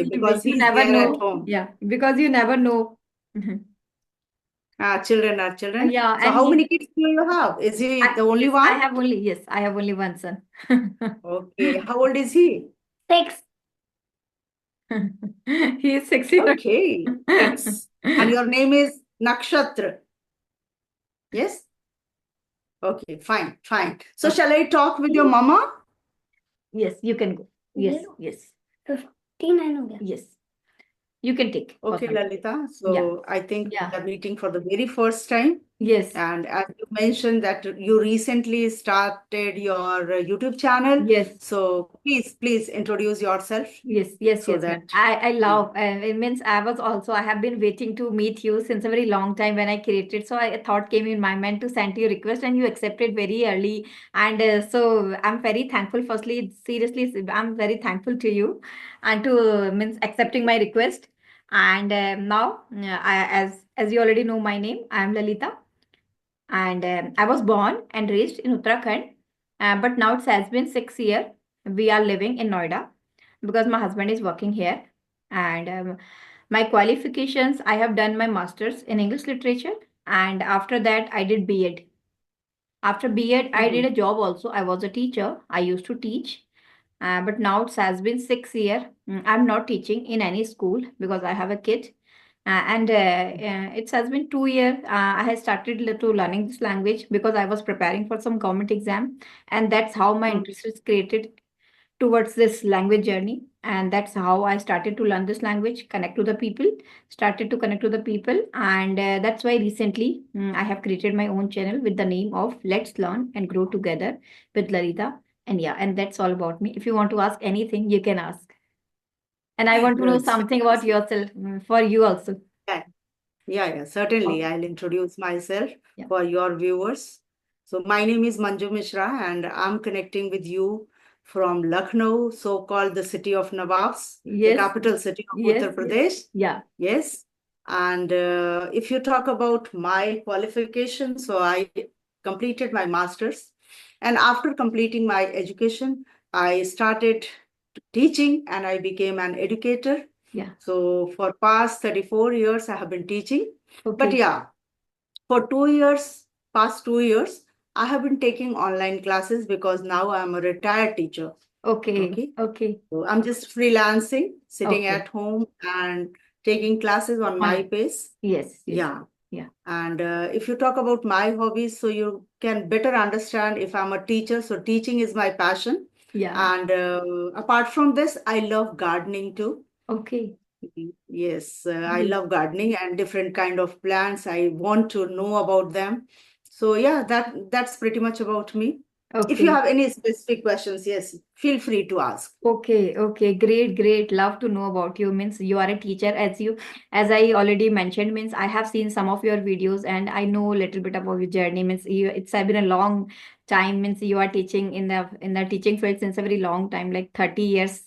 because You he's never there at know. home. Yeah, because you never know. Mhm. Children are children. Yeah, So and how many kids do you have? Is he the only yes, one? I have only one son. Okay. How old is he? Six. He is 6 years. Okay. Six. And your name is Nakshatra. Yes? Okay, fine, fine. So Okay. shall I talk with your mama? Yes, you can go. Yes, yes. 59 हो गया. Yes, you can take for Okay, some. Lalita. Yeah, So I think yeah. we are meeting for the very first time. Yes, And as you mentioned that you recently started your YouTube channel. yes. So please introduce yourself Yes, yes, so yes, ma'am. that, I yeah. love, it means I have been waiting to meet you since a very long time when I created. So a thought came in my mind to send you a request and you accepted very early. And so I'm very thankful. Firstly, seriously, I'm very thankful to you and to means accepting my request. And now, as you already know my name, I am Lalita. And I was born and raised in Uttarakhand, but now it has been 6 years. We are living in Noida because my husband is working here. And my qualifications, I have done my masters in English literature, and after that, I did B.Ed. After B.Ed, I did Mhm. a job also. I was a teacher. I used to teach, but now it has been 6 years. I'm not teaching in any school because I have a kid. And it has been 2 years. I had started to learning this language because I was preparing for some government exam, and that's how my Mhm. interest is created towards this language journey. And that's how I started to learn this language, connect to the people, started to connect to the people, and that's why recently I have created my own channel with the name of Let's Learn and Grow Together with Lalita. And yeah, and that's all about me. If you want to ask anything, you can ask. And I want to No, know it's something about fantastic. yourself for you also. Yeah, yeah, certainly. Oh, I'll introduce myself yeah. for your viewers. So my name is Manju Mishra, and I'm connecting with you from Lucknow, so-called the city of Nawabs, the Yes, capital city of yes, Uttar yes. Pradesh. Yeah. Yes. And if you talk about my qualifications, so I completed my master's. And after completing my education, I started teaching and I became an educator. Yeah. So for past 34 years, I have been teaching. But Okay. yeah, for 2 years, past 2 years, I have been taking online classes because now I'm a retired teacher. Okay. Okay. Okay. So I'm just freelancing, sitting Okay. at home and taking classes on my On. pace. Yes. Yes. Yeah. Yeah. And if you talk about my hobbies, so you can better understand if I'm a teacher. So teaching is my passion. Yeah. And apart from this, I love gardening too. Okay. Yes, I Great. love gardening and different kind of plants. I want to know about them. So yeah, that's pretty much about me. If you Okay. have any specific questions, yes, feel free to ask. Okay, okay, great, great. Love to know about you. Means you are a teacher, as I already mentioned. Means I have seen some of your videos and I know a little bit about your journey. Means it's been a long time. Means you are teaching in the teaching field since a very long time, like 30 years.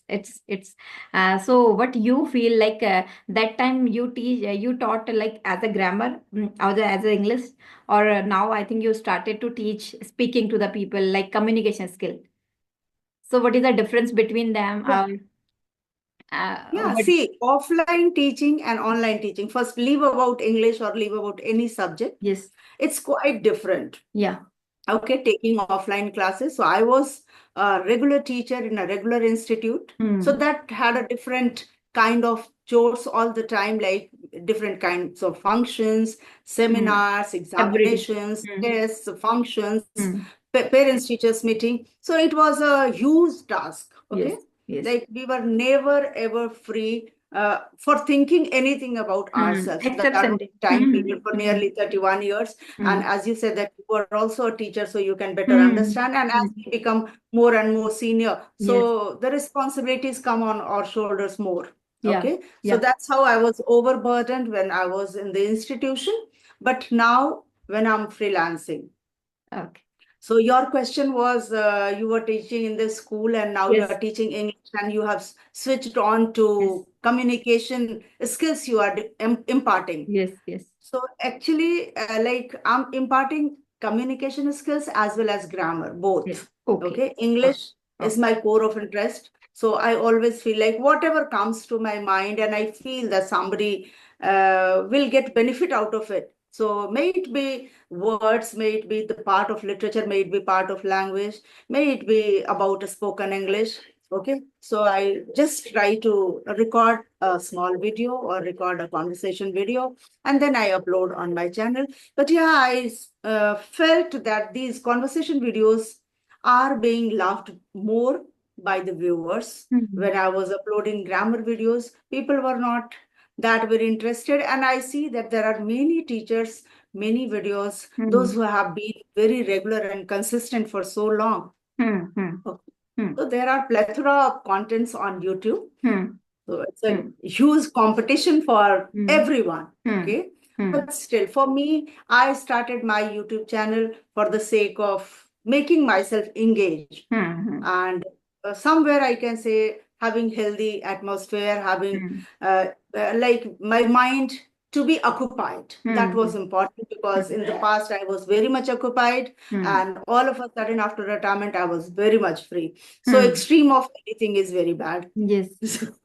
So what you feel like that time you taught like as a grammar or as a English, or now I think you started to teach speaking to the people like communication skill. So what is the difference between them? Yeah, yeah. What? See, offline teaching and online teaching. First, leave about English or leave about any subject. Yes. It's quite different. Yeah. Okay, taking offline classes. So I was a regular teacher in a regular institute. So Hmm. that had a different kind of chores all the time, like different kinds of functions, Hmm. seminars, Every day. examinations, Hmm. tests, functions, Hmm. parents teachers meeting. So it was a huge task. Yes. Okay, Yes. like we were never ever free for thinking anything about Hmm. ourselves. Except That was Sunday. time Hmm. period for Hmm. nearly 31 years. And Hmm. as you said that you are also a teacher, so you can better Hmm. understand. And as Hmm. we become more and more senior, Yes. so the responsibilities come on our shoulders more. Yeah. Okay. So Yeah. that's how I was overburdened when I was in the institution. But now when I'm freelancing. Okay. So your question was you were teaching in the school and now you Yes. are teaching English and you have switched on Yes. to communication skills you are imparting. Yes. Yes. So actually, like I'm imparting communication skills as well as grammar, Yes. both. Okay. Okay, Okay. English is Okay. my core of interest. So I always feel like whatever comes to my mind, and I feel that somebody will get benefit out of it. So may it be words, may it be the part of literature, may it be part of language, may it be about a spoken English. Okay, so I just try to record a small video or record a conversation video, and then I upload on my channel. But yeah, I felt that these conversation videos are being loved more by the viewers. Hmm. When I was uploading grammar videos, people were not that very interested. And I see that there are many teachers, many videos, those Hmm. who have been very regular and consistent for so long. Hmm. Hmm. Okay. Hmm. So there are plethora of contents on YouTube. Hmm. So it's a Hmm. huge competition for Hmm. everyone. Hmm. Okay. Hmm. But still, for me, I started my YouTube channel for the sake of making myself engaged. Hmm. And somewhere I can say having healthy atmosphere, having Hmm. like my mind to be occupied. That was Hmm. important because in Hmm. the past I was very much occupied, Hmm. and all of a sudden after retirement I was very much free. So Hmm. extreme of anything is very bad. Yes.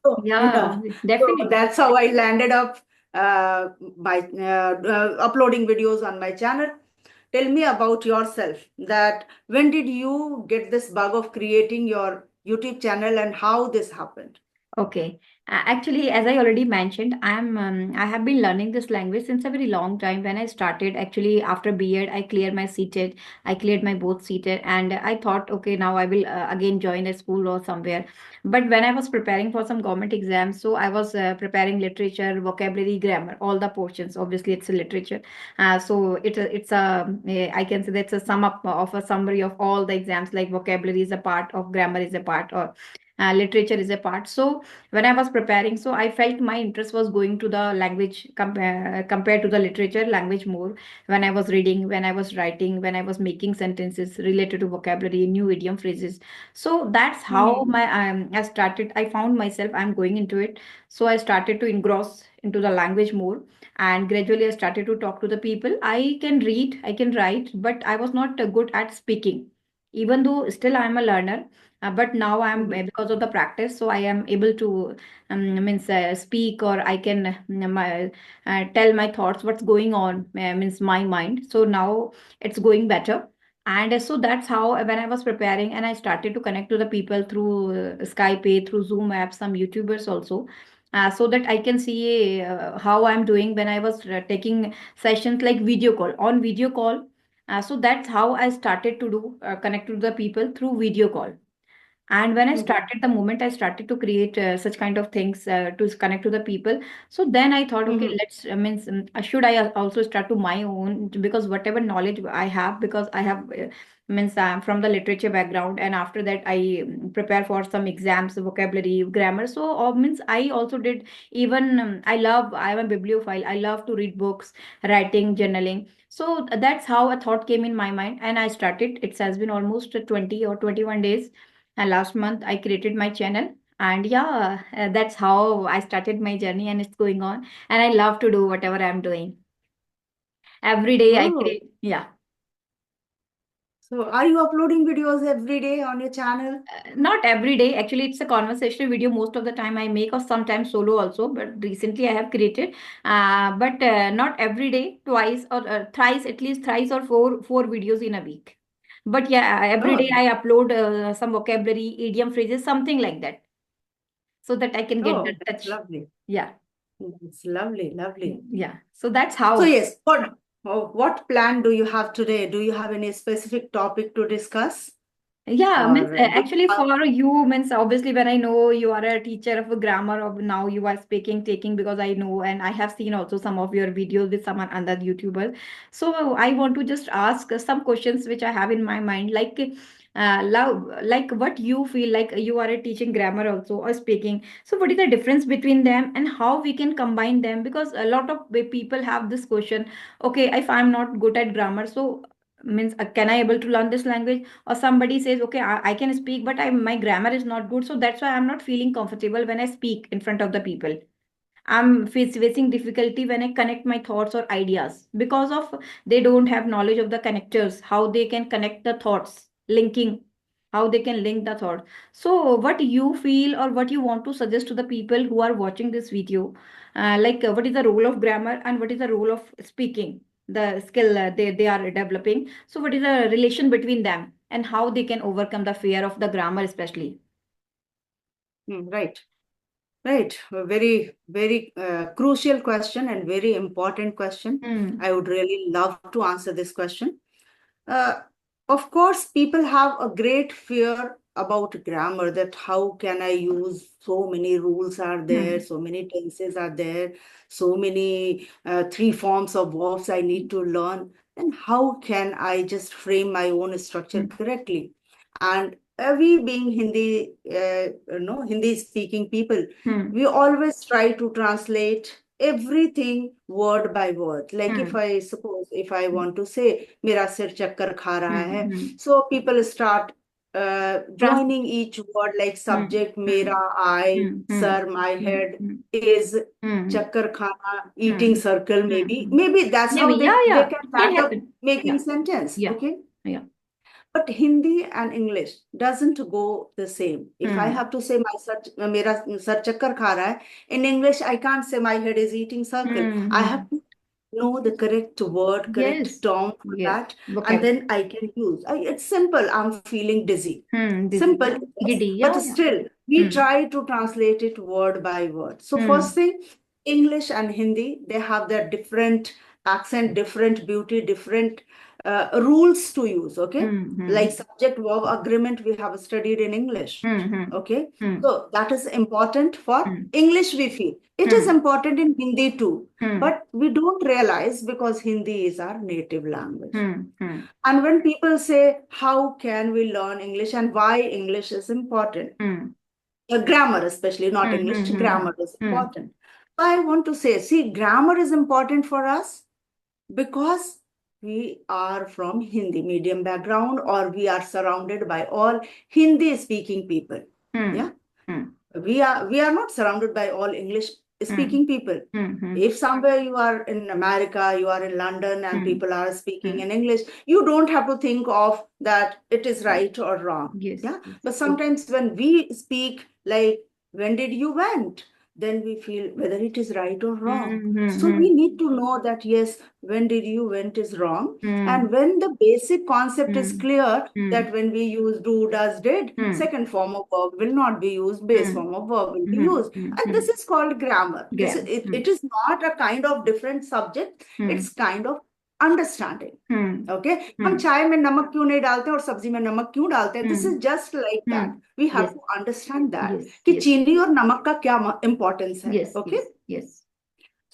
So, Yeah, yeah. So definitely. that's how I landed up by uploading videos on my channel. Tell me about yourself, that when did you get this bug of creating your YouTube channel and how this happened? Okay. Actually, as I already mentioned, I have been learning this language since a very long time. When I started, actually after B.Ed, I cleared my seated, I cleared my both seated, and I thought, okay, now I will again join a school or somewhere. But when I was preparing for some government exams, so I was preparing literature, vocabulary, grammar, all the portions. Obviously, it's a literature. So it's I can say that's a sum up of a summary of all the exams. Like vocabulary is a part of, grammar is a part, or literature is a part. So when I was preparing, so I felt my interest was going to the language compared to the literature language more. When I was reading, when I was writing, when I was making sentences related to vocabulary, new idiom phrases. So that's how Hmm. my I started. I found myself I'm going into it. So I started to engross into the language more, and gradually I started to talk to the people. I can read, I can write, but I was not good at speaking. Even though still I am a learner, but now I'm Hmm. because of the practice, so I am able to means speak, or I can tell my thoughts, what's going on, means my mind. So now it's going better. And so that's how when I was preparing and I started to connect to the people through Skype, through Zoom apps, some YouTubers also. So that I can see how I'm doing when I was taking sessions like video call, on video call. So that's how I started to do connect to the people through video call. And when I Hmm. started, the moment I started to create such kind of things to connect to the people, so then I thought, okay, Hmm. let's means should I also start to my own, because whatever knowledge I have, because I have means I'm from the literature background, and after that I prepare for some exams, vocabulary, grammar. So means I also did, even I'm a bibliophile. I love to read books, writing, journaling. So that's how a thought came in my mind, and I started. It has been almost 20 or 21 days, and last month I created my channel. And yeah, that's how I started my journey, and it's going on. And I love to do whatever I'm doing. Every day I Oh, create, yeah. so are you uploading videos every day on your channel? Not every day. Actually, it's a conversational video most of the time I make, or sometimes solo also. But recently I have created, but not every day, twice or thrice, at least thrice or four videos in a week. But yeah, every day Oh, I upload some vocabulary, idiom phrases, something like that, so that I can get oh, that that's touch. lovely. Yeah. That's lovely, lovely. Yeah, so that's So how. yes, what plan do you have today? Do you have any specific topic to discuss? Yeah, means Or do you actually have, for you, means obviously when I know you are a teacher of a grammar, of now you are speaking, taking, because I know, and I have seen also some of your videos with some other YouTubers. So I want to just ask some questions which I have in my mind, like love, like what you feel like you are a teaching grammar also or speaking. So what is the difference between them, and how we can combine them? Because a lot of people have this question. Okay, if I'm not good at grammar, so means can I able to learn this language? Or somebody says, okay, I can speak, but my grammar is not good, so that's why I'm not feeling comfortable when I speak in front of the people. I'm facing difficulty when I connect my thoughts or ideas, because of they don't have knowledge of the connectors, how they can connect the thoughts, linking. how they can link the thought. So what you feel or what you want to suggest to the people who are watching this video, what is the role of grammar and what is the role of speaking, the skill they are developing. So what is the relation between them and how they can overcome the fear of the grammar especially? Right. Right. A very, very crucial question and very important question. Hmm. I would really love to answer this question. Uh, of course, people have a great fear about grammar, that how can I use, so many rules are there, Hmm. so many tenses are there, so many three forms of verbs I need to learn. Then how can I just frame my own structure Hmm. correctly? And we being Hindi speaking people, Hmm. we always try to translate everything word by word. Like if Hmm. I suppose, if I want to say mera sir chakkar kha raha Hmm. hai, Hmm. so people start Trans. joining each word, like Hmm. subject Hmm. mera, I, Hmm. Hmm. sir, my Hmm. head, Hmm. is, Hmm. chakkar khana, eating Hmm. circle, Hmm. maybe Hmm. maybe that's how Maybe, yeah, they yeah, can can start up happen. making Yeah, sentence. yeah, Okay. yeah. But Hindi and English doesn't go the same. If I Hmm. have to say mera sar chakkar kha raha hai, in English I can't say my head is eating circle. Hmm. I Hmm. have to know the correct word, correct Yes, tone for yes. that, and Vocab. then I can use. It's simple. I'm feeling dizzy. Hmm. This is, Simple, yeah. yes, Giddy. but Yeah, yeah. still, we Hmm. try to translate it word by word. So, Hmm. first thing, English and Hindi, they have their different accent, different beauty, different rules to use. Okay, Hmm. Hmm. like subject verb agreement, we have studied in English. Hmm. Hmm. Okay, Hmm. so that is important for Hmm. English, we feel. It is Hmm. important in Hindi too, Hmm. but we don't realize because Hindi is our native language. Hmm. Hmm. And when people say, how can we learn English and why English is important? Hmm. Grammar, especially, not Hmm. English, Hmm. Hmm. grammar is Hmm. important. I want to say, see, grammar is important for us because we are from Hindi medium background, or we are surrounded by all Hindi speaking people. Hmm. Yeah, Hmm. we are not surrounded by all English Hmm. speaking people. Hmm. Hmm. If somewhere you are in America, you are in London, and Hmm. people are speaking Hmm. in English, you don't have to think of that it is right or wrong. Yes, Yeah. yes. But True. sometimes when we speak, like, when did you went? Then we feel whether it is right or wrong. Hmm. Hmm. So Hmm. we need to know that yes, when did you went is wrong. Hmm. And when the basic concept is Hmm. clear, Hmm. that when we use do, does, did, Hmm. second form of verb will not be used, base Hmm. form of verb will be Hmm. used. Hmm. And Hmm. this is called grammar. This is Gram. it, Hmm. it is not a kind of different subject, Hmm. it's kind of understanding. Hmm. Okay, हम Hmm. चाय में नमक क्यों नहीं डालते और सब्जी में नमक क्यों डालते हैं? This Hmm. is just like Hmm. that. We have Yes. to understand that Yes. कि Yes. चीनी और नमक का क्या importance है. Yes. Okay, Yes. Yes.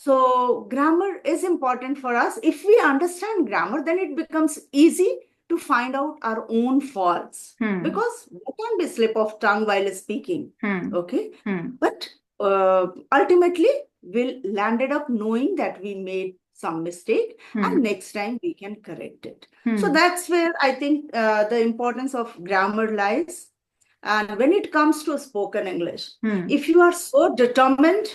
so grammar is important for us. If we understand grammar, then it becomes easy to find out our own faults, Hmm. because there can be slip of tongue while speaking. Hmm. Okay, Hmm. but ultimately we'll landed up knowing that we made some mistake, and Hmm. next time we can correct it. So Hmm. that's where I think the importance of grammar lies. And when it comes to spoken English, Hmm. if you are so determined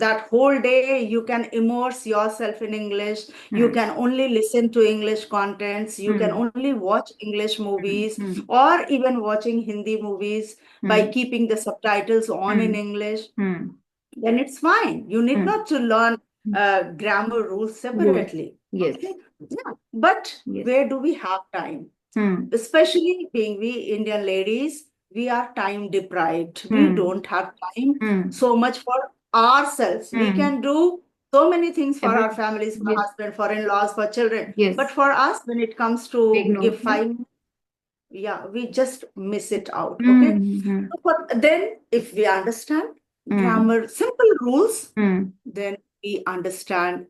that whole day you can immerse yourself in English, you Hmm. can only listen to English contents, you can Hmm. only watch English Hmm. movies, Hmm. or even watching Hindi movies by Hmm. keeping the subtitles on in Hmm. English, Hmm. then it's fine. You need Hmm. not to learn Hmm. grammar rules Rules. separately. Yes. Okay? Yeah. But Yes. where do we have time? Hmm. Especially being we Indian ladies, we are time deprived. We Hmm. don't have time Hmm. so much for ourselves. We Hmm. can do so many things for our Everything. families, for Yes. husband, for in-laws, for children. But Yes. for us, when it comes We to ignore. give Yeah. 5 minutes, yeah, we just miss it out. Okay. Hmm. Hmm. So then, if we understand Hmm. grammar, simple rules, Hmm. then we understand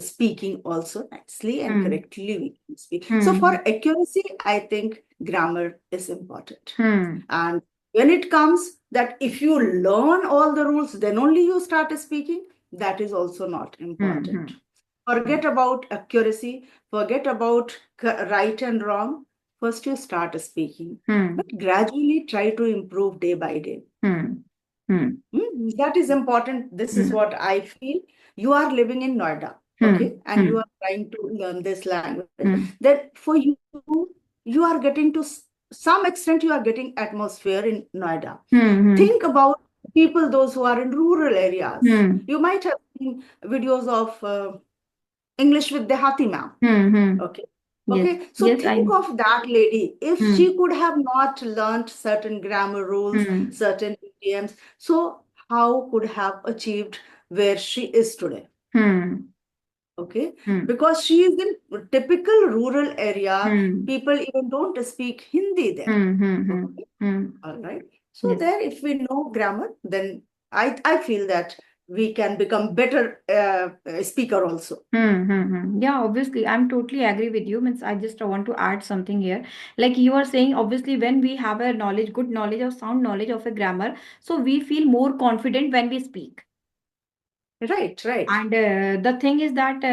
speaking also nicely and Hmm. correctly we can speak. So Hmm. for accuracy, I think grammar is important. Hmm. And when it comes that if you learn all the rules, then only you start speaking, that is also not Hmm. important. Hmm. Forget about accuracy, forget about right and wrong. First, you start speaking, Hmm. but gradually try to improve day by day. Hmm. Hmm. That is important. This is Hmm. what I feel. You are living in Noida, Hmm. okay, and you Hmm. are trying to learn this language. Hmm. Then for you, you are getting to some extent you are getting atmosphere in Noida. Hmm. Think about people, those who are in rural areas. Hmm. You might have seen videos of English with Dehati ma'am. Hmm. Okay. Yes. Okay. So Yes, I think know. of that lady. If Hmm. she could have not learnt certain grammar rules, Hmm. certain idioms, so how could have achieved where she is today? Hmm. Okay. Hmm. Because she is in typical rural area, Hmm. people even don't speak Hindi there. Hmm. Hmm. Hmm. Okay. Hmm. All right. So Yes. there, if we know grammar, then I feel that we can become better speaker also. Yeah, obviously, I'm totally agree with you. Means I just want to add something here. Like you are saying, obviously, when we have a knowledge, good knowledge or sound knowledge of a grammar, so we feel more confident when we speak. Right, right. And the thing is that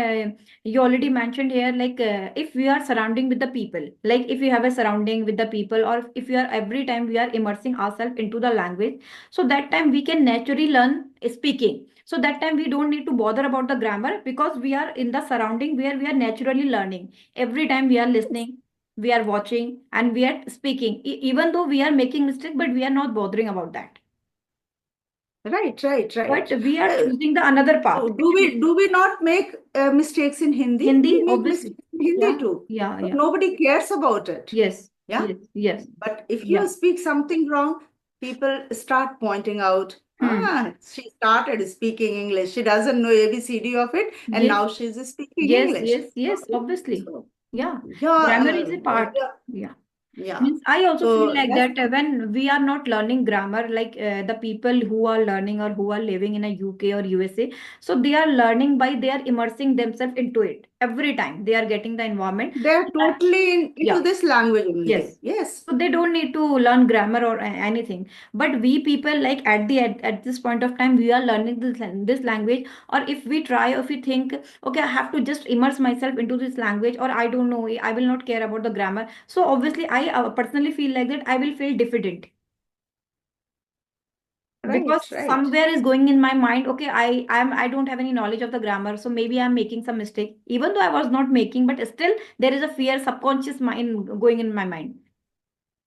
you already mentioned here, like if we are surrounding with the people, like if you have a surrounding with the people, or if you are every time we are immersing ourselves into the language, so that time we can naturally learn speaking. So that time we don't need to bother about the grammar because we are in the surrounding where we are naturally learning. Every time we are listening, we are watching, and we are speaking. Even though we are making mistakes, but we are not bothering about that. Right, right, But right. we are Uh, choosing the another path. do we not make mistakes in Hindi? We Hindi, make obviously. mistakes in Hindi Yeah, too, yeah, but yeah. nobody cares about it. Yes, Yeah. yes, yes. But if you Yeah. speak something wrong, people start pointing out, Hmm. she started speaking English. She doesn't know ABCD of it, and Yes, now she's speaking yes, English. yes, yes, Okay. obviously. So, Yeah. yeah, Grammar is a part. yeah, Yeah. yeah. Means I also feel So like that's that when we are not learning grammar, like the people who are learning or who are living in a UK or USA, so they are learning by they are immersing themselves into it every time they are getting the environment. they're So that, totally into yeah. this language only. Yes. Yes. So they don't need to learn grammar or anything. But we people, like at this point of time, we are learning this language. Or if we try, or if we think, okay, I have to just immerse myself into this language, or I don't know, I will not care about the grammar. So obviously, I personally feel like that I will feel diffident because Right, right. somewhere is going in my mind. Okay, I don't have any knowledge of the grammar, so maybe I'm making some mistake. Even though I was not making, but still there is a fear, subconscious mind going in my mind.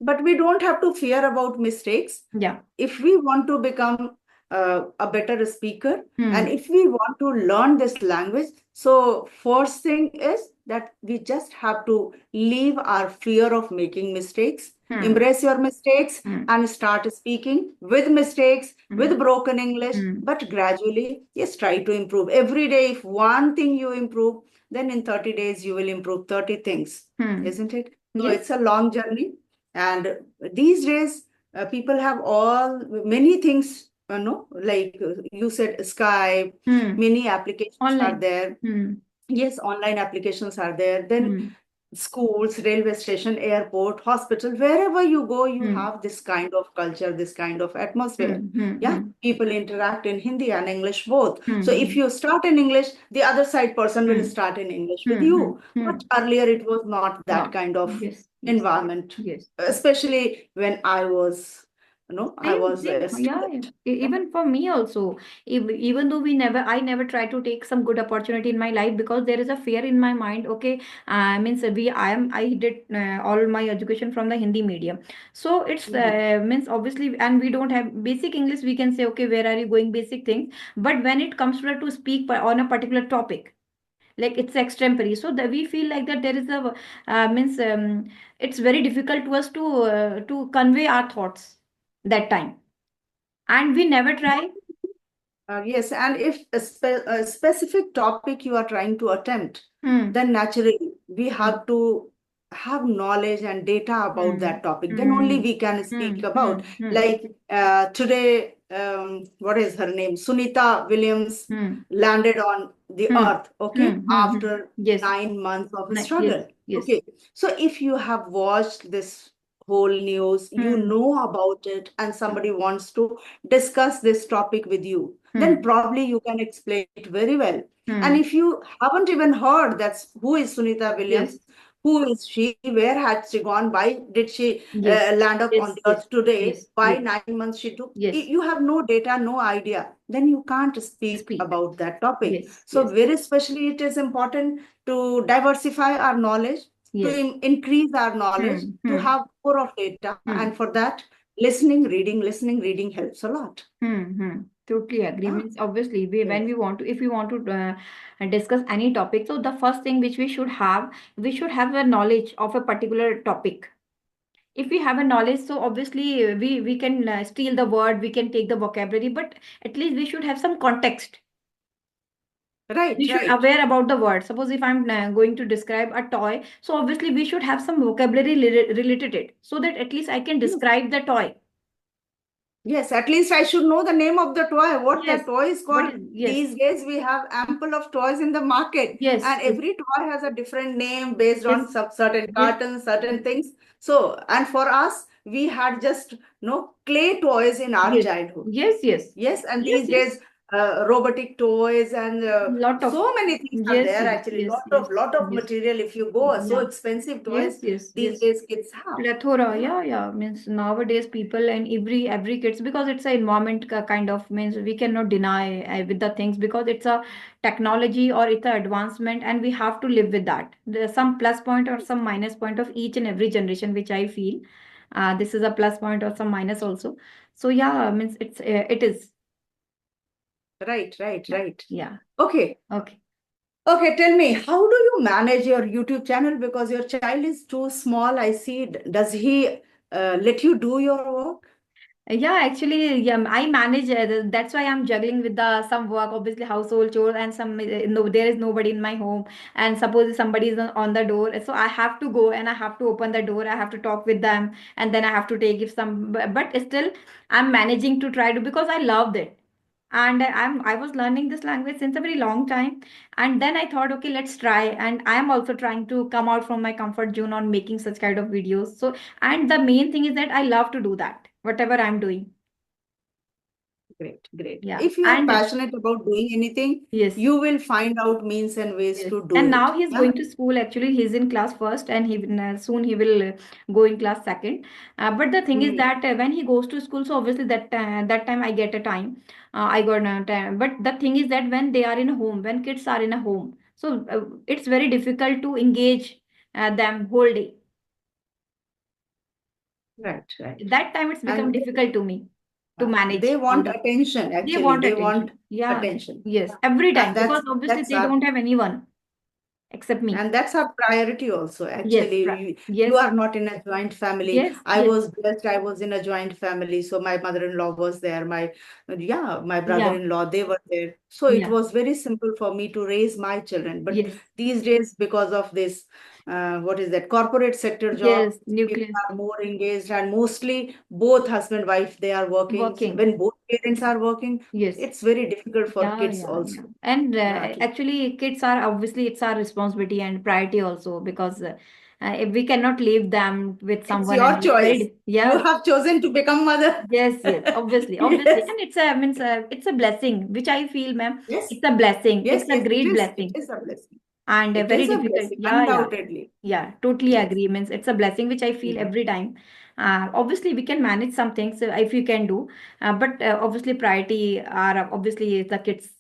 But we don't have to fear about mistakes. Yeah. If we want to become a better speaker, and Hmm. if we want to learn this language, so first thing is that we just have to leave our fear of making mistakes, Hmm. embrace your mistakes, Hmm. and start speaking with mistakes, Hmm. with broken English, Hmm. but gradually, yes, try to improve. Every day, if one thing you improve, then in 30 days, you will improve 30 things, Hmm. isn't it? So Yes. it's a long journey. And these days, people have all many things, no, like you said, Skype, Hmm. many applications are Online. there. Hmm. Yes, online applications are there. Then Hmm. schools, railway station, airport, hospital, wherever you go, you Hmm. have this kind of culture, this kind of atmosphere. Hmm. Hmm. Yeah, Hmm. people interact in Hindi and English both. So if Hmm. you start in English, the other side person will Hmm. start in English with Hmm. Hmm. you. Hmm. But earlier it was not that No. kind of Yes. Yes. environment, Yes. especially when I was, I Same, was same. a Yeah, yeah. student. Yeah. Even for me also, even though I never try to take some good opportunity in my life because there is a fear in my mind. Okay, means I did all my education from the Hindi medium, so it's Mhm. means obviously, and we don't have basic English. We can say, okay, where are you going? Basic things. But when it comes to speak on a particular topic, like it's extempore, so that we feel like that there is a means it's very difficult to us to convey our thoughts that time, and we never try. Yes, and if a specific topic you are trying to attempt, Hmm. then naturally we Hmm. have to have knowledge and data about Hmm. that topic. Then only Hmm. we can Hmm. speak Hmm. about. Hmm. Like today, what is her name? Sunita Williams Hmm. landed on the Hmm. earth, Hmm. okay, Hmm. Hmm. after Yes. 9 months of Yes. struggle. Yes. Okay, so if you have watched this whole news, you Hmm. know about it, and somebody wants to discuss this topic with you, then Hmm. probably you can explain it very well. And Hmm. if you haven't even heard that's who is Sunita Yes. Williams, who is she, where had she gone, why did she Yes. land up on Yes. the Yes. earth today, Yes. why Yes. 9 months she took, Yes. you have no data, no idea, then you can't speak Speak. about that topic. Yes. So Yes. very especially it is important to diversify our knowledge, Yes. increase our knowledge, to Hmm. have more of data. And Hmm. for that, listening, reading helps a lot. Hmm. Totally agree. Yeah. Means obviously, when Yes. we want to, if we want to discuss any topic, so the first thing which we should have a knowledge of a particular topic. If we have a knowledge, so obviously we can steal the word, we can take the vocabulary, but at least we should have some context. We Right, should right. aware about the word. Suppose if I'm going to describe a toy, so obviously we should have some vocabulary related it, so that at least I can Yes. describe the toy. Yes, at least I should know the name of the toy, what Yes. that toy is What called. is, yes. These days we have ample of toys in the market, Yes. and Yes. every toy has a different name based Yes. on certain Yes. cartons, certain things. So, and for us, we had just no clay toys in our Yes. childhood. Yes. Yes. Yes, and Yes. these Yes. days, robotic toys and Lot of, so many things are yes. there Yes. actually. Yes. Yes. Lot of Yes. material. If you go, so Yeah. expensive Yes. toys Yes. these Yes. days kids have. Plethora, Yeah, yeah, yeah. Means nowadays people and every kids, because it's a environment kind of, means we cannot deny with the things, because it's a technology or it's a advancement, and we have to live with that. There's some plus point or some minus point of each and every generation, which I feel this is a plus point or some minus also. So yeah, means it is. right, right, Yeah, right. yeah. Okay. Okay. Okay, tell me, how do you manage your YouTube channel? Because your child is too small, I see. Does he let you do your work? Yeah, actually, yeah, I manage. That's why I'm juggling with the some work, obviously household chores, and some no, there is nobody in my home. And suppose somebody is on the door, so I have to go and I have to open the door. I have to talk with them, and then I have to take if some. But still, I'm managing to try to, because I loved it, and I was learning this language since a very long time. And then I thought, okay, let's try. And I am also trying to come out from my comfort zone on making such kind of videos. So, and the main thing is that I love to do that, whatever I'm doing. Great, great. Yeah. If you are And passionate about doing anything, yes. you will find out means and ways Yes, to do and it. now he's Yeah. going to school. Actually, he's in class first, and soon he will go in class second. But the thing is Hmm. that when he goes to school, so obviously that time I get a time. I got a time. But the thing is that when they are in a home, when kids are in a home, so it's very difficult to engage them whole day. Right, right. That time it's become And difficult to me to they manage all want the. attention, They actually. want They want attention. Yeah. attention. Yes. Every time, And because obviously that's they our don't have anyone except me. And that's our priority also. Yes. Actually, you Yes. are not in a joint family. Yes. I Yes. was blessed. I was in a joint family. So my mother-in-law was there. My Yeah. brother-in-law, they were there. So it Yeah. was very simple for me to raise my children. But Yes. these days, because of this, what is that, corporate sector Yes. jobs, people Nucleus are more engaged, and mostly both husband, wife, they are working. So working. when both parents are working, Yes. it's very difficult for Yeah. kids Yeah. Yeah. also. And Yeah, actually, kids are obviously it's our responsibility and priority also, because if we cannot leave them with it's someone, your and it's very choice. You yes. have chosen to become mother. Yes, yes, obviously, obviously, Yes, and it's a blessing, which I feel, ma'am, yes, it's a blessing. yes, It's a yes, it great is. It blessing, is a blessing. and It very is a difficult. blessing, Yeah, yeah, undoubtedly. yeah. Totally Yes. agree. Means it's a blessing which I feel Mhm. every time. Obviously, we can manage some things if you can do, but obviously, priority are obviously the kids.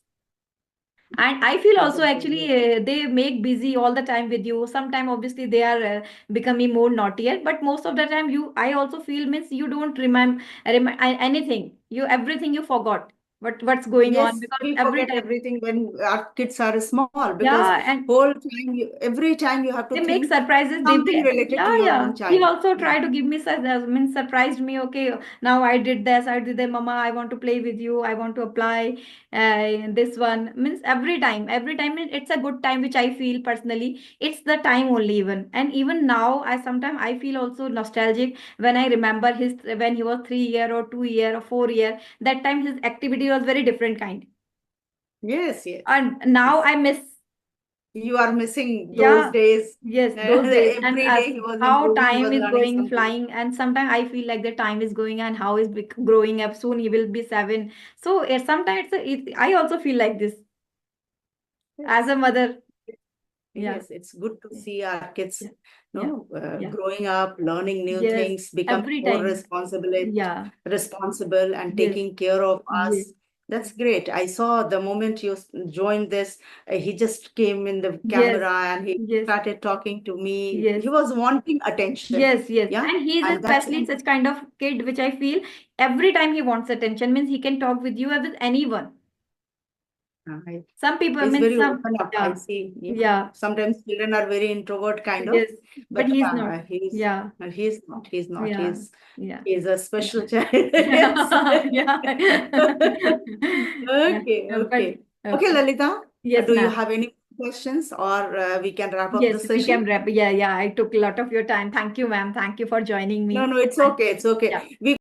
And I feel also Exactly. actually Yes. they make busy all the time with you. Sometimes obviously they are becoming more naughtier, but most of the time I also feel means you don't remember anything. You everything you forgot what's going on, Yes, because we every forget time. everything when our kids are small, because Yeah, and every time you have to they make think surprises. something related to Yeah, your yeah. own He child. also Yeah. tried to give me means surprised me. Okay, now I did this. I did that, Mama. I want to play with you. I want to apply this one. Means every time it's a good time, which I feel personally. It's the time only even, and even now I sometimes I feel also nostalgic when I remember his when he was 3 year or 2 year or 4 year. That time his activity was very different kind, Yes, yes, and now yes. I miss. You are missing those Yeah, days. yes, those days, and Every day he was how improving, he time was is learning going something. flying, and sometimes I feel like the time is going, and how is growing up. Soon he will be 7. So sometimes I also feel like this as Yes. a mother. Yeah, Yes, it's good to yeah, see our kids, yeah, yeah, yeah. growing up, learning new Yes, things, becoming every more time. Yeah, responsible and yes, taking care of yes, us. That's great. I saw the moment you joined this, he just came in the Yes, camera and he yes, started talking to me. yes. He was wanting attention. Yes, yes. Yeah. And he is And that's especially such kind of kid which I feel every time he wants attention means he can talk with you or with anyone. I, Some people he's means very some, open up. I yeah, see. Yeah. yeah, Sometimes children are very introvert kind of, yes. But but he's not. yeah, Yeah, he's not. He's not. yeah, yeah. He's a special child. Yes. Yeah. Okay, But okay. Okay, okay. Lalita, Yes, do you ma'am. have any questions or we can wrap up the Yes, we can session? wrap. Yeah, yeah. I took a lot of your time. Thank you, ma'am. Thank you for joining No, me. no, it's And okay. It's okay. yeah. We